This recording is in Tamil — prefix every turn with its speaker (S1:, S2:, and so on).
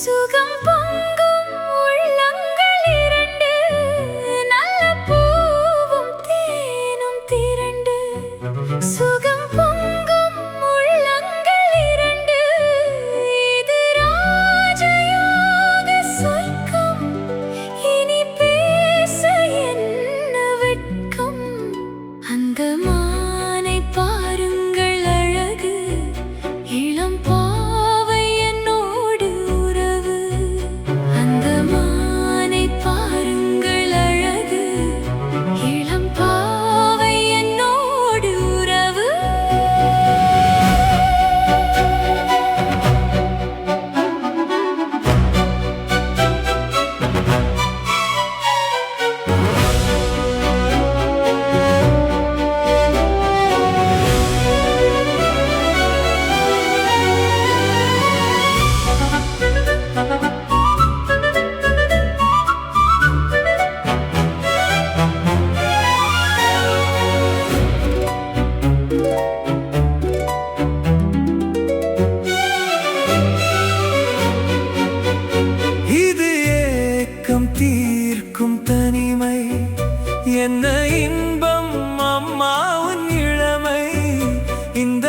S1: சுகம் பொங்கும் உள்ளங்கள் இரண்டு, நல்ல பூவும் தேனும் திரண்டு. சுகம் பொங்கும் உள்ளங்கள் இரண்டு, இது ராஜயோக சொர்க்கம். இனி பேச என்ன வெட்கம்? அந்த மானை பாருங்கள் அழகு, இளம் பாவை என்னோடு உறவு. அந்த மானை பாருங்கள் அழகு, இளம் பாவை என்னோடு உறவு.
S2: தீர்க்கும் தனிமை என்ன இன்பம் அம்மா உன் இளமை. இந்த